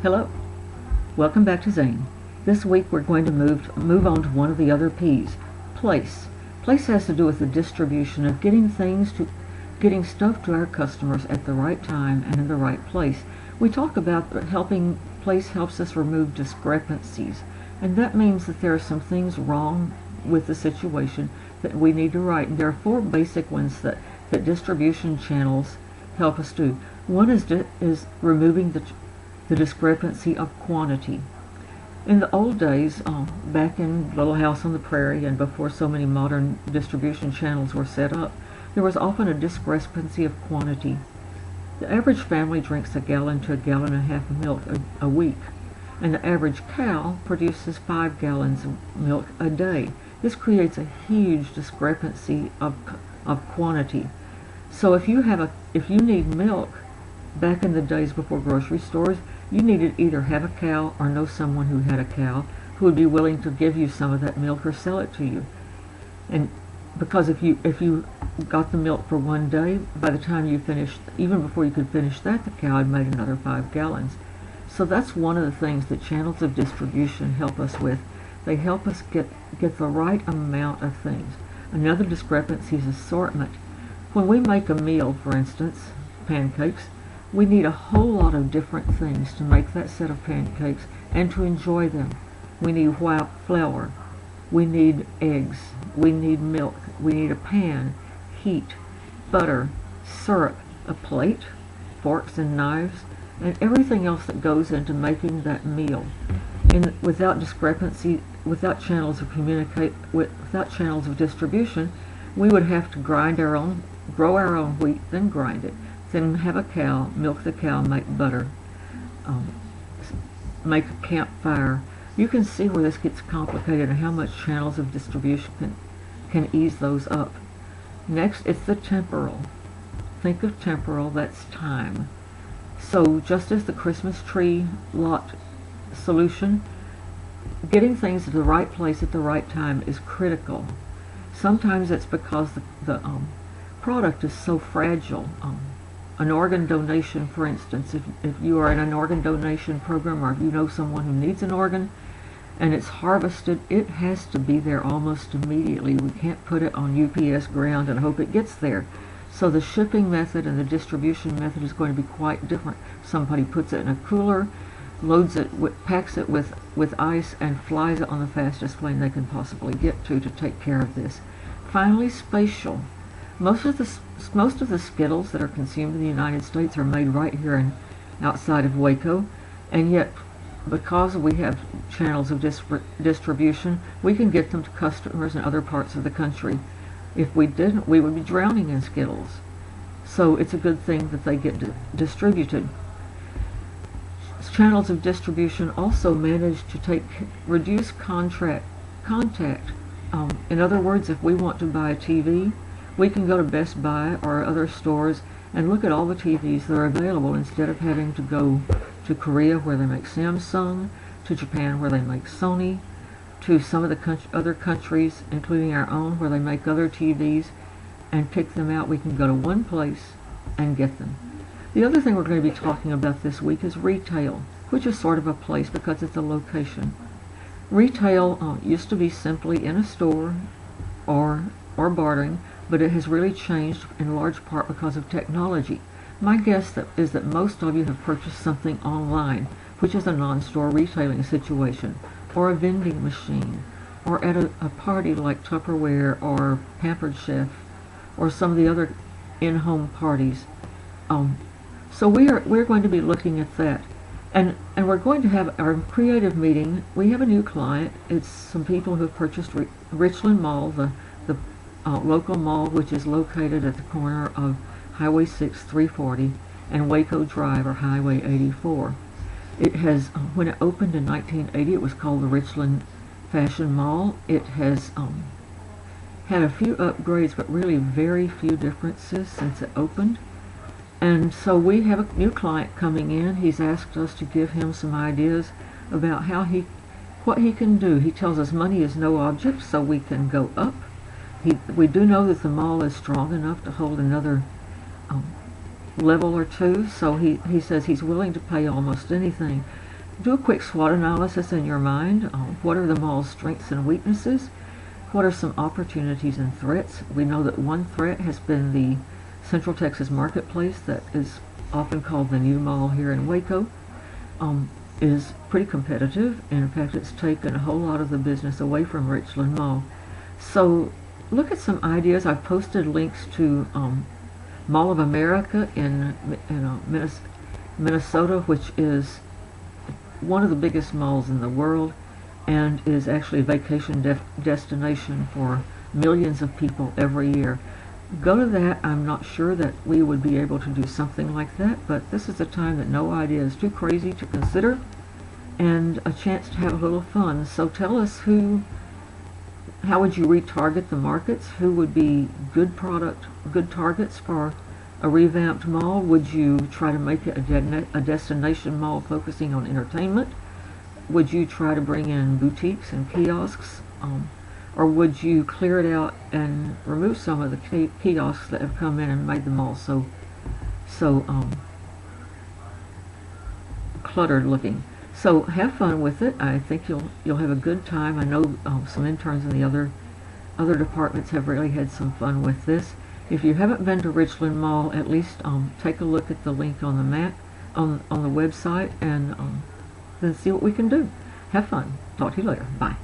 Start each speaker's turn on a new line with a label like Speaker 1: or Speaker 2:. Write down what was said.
Speaker 1: Hello, welcome back to Zane. This week we're going to move on to one of the other P's, place. Place has to do with the distribution of getting stuff to our customers at the right time and in the right place. We talk about helping place helps us remove discrepancies, and that means that there are some things wrong with the situation that we need to right. And there are four basic ones that distribution channels help us do. One is removing the discrepancy of quantity. In the old days, back in Little House on the Prairie and before so many modern distribution channels were set up, there was often a discrepancy of quantity. The average family drinks 1 gallon to 1.5 gallons of milk a week, and the average cow produces 5 gallons of milk a day. This creates a huge discrepancy of quantity. So if you need milk, back in the days before grocery stores, you needed either have a cow or know someone who had a cow who would be willing to give you some of that milk or sell it to you. And because if you got the milk for one day, by the time you finished, even before you could finish that, the cow had made another 5 gallons. So that's one of the things that channels of distribution help us with. They help us get the right amount of things. Another discrepancy is assortment. When we make a meal, for instance, pancakes, we need a whole lot of different things to make that set of pancakes and to enjoy them. We need white flour, we need eggs, we need milk, we need a pan, heat, butter, syrup, a plate, forks and knives, and everything else that goes into making that meal. And without discrepancy, without channels of distribution, we would have to grow our own wheat, then grind it, then have a cow, milk the cow, make butter, make a campfire. You can see where this gets complicated and how much channels of distribution can ease those up. Next, it's the temporal. Think of temporal, that's time. So just as the Christmas tree lot solution, getting things at the right place at the right time is critical. Sometimes it's because the product is so fragile. An organ donation, for instance, if you are in an organ donation program or if you know someone who needs an organ and it's harvested, it has to be there almost immediately. We can't put it on UPS ground and hope it gets there. So the shipping method and the distribution method is going to be quite different. Somebody puts it in a cooler, loads it, packs it with ice, and flies it on the fastest plane they can possibly get to take care of this. Finally, spatial. Most of the Skittles that are consumed in the United States are made right here outside of Waco, and yet because we have channels of distribution, we can get them to customers in other parts of the country. If we didn't, we would be drowning in Skittles. So it's a good thing that they get distributed. Channels of distribution also manage to reduce contact. In other words, if we want to buy a TV, we can go to Best Buy or other stores and look at all the TVs that are available instead of having to go to Korea where they make Samsung, to Japan where they make Sony, to some of the other countries, including our own, where they make other TVs, and pick them out. We can go to one place and get them. The other thing we're going to be talking about this week is retail, which is sort of a place because it's a location. Retail used to be simply in a store or bartering, but it has really changed in large part because of technology. My guess is that most of you have purchased something online, which is a non-store retailing situation, or a vending machine, or at a party like Tupperware or Pampered Chef, or some of the other in-home parties. So we're going to be looking at that. And we're going to have our creative meeting. We have a new client. It's some people who have purchased Richland Mall, the local mall, which is located at the corner of Highway 6 340 and Waco Drive, or Highway 84. It has, when it opened in 1980, it was called the Richland Fashion Mall. It has had a few upgrades, but really very few differences since it opened. And so we have a new client coming in. He's asked us to give him some ideas about what he can do. He tells us money is no object, so we can go up. We do know that the mall is strong enough to hold another level or two, so he says he's willing to pay almost anything. Do a quick SWOT analysis in your mind. What are the mall's strengths and weaknesses? What are some opportunities and threats? We know that one threat has been the Central Texas Marketplace, that is often called the new mall here in Waco. Is pretty competitive. In fact, it's taken a whole lot of the business away from Richland Mall. So look at some ideas. I've posted links to Mall of America in Minnesota, which is one of the biggest malls in the world and is actually a vacation destination for millions of people every year. Go to that. I'm not sure that we would be able to do something like that, but this is a time that no idea is too crazy to consider and a chance to have a little fun. So tell us how would you retarget the markets? Who would be good targets for a revamped mall? Would you try to make it a destination mall focusing on entertainment? Would you try to bring in boutiques and kiosks? Or would you clear it out and remove some of the kiosks that have come in and made the mall so cluttered looking? So have fun with it. I think you'll have a good time. I know some interns in the other departments have really had some fun with this. If you haven't been to Richland Mall, at least take a look at the link on the map on the website and then see what we can do. Have fun. Talk to you later. Bye.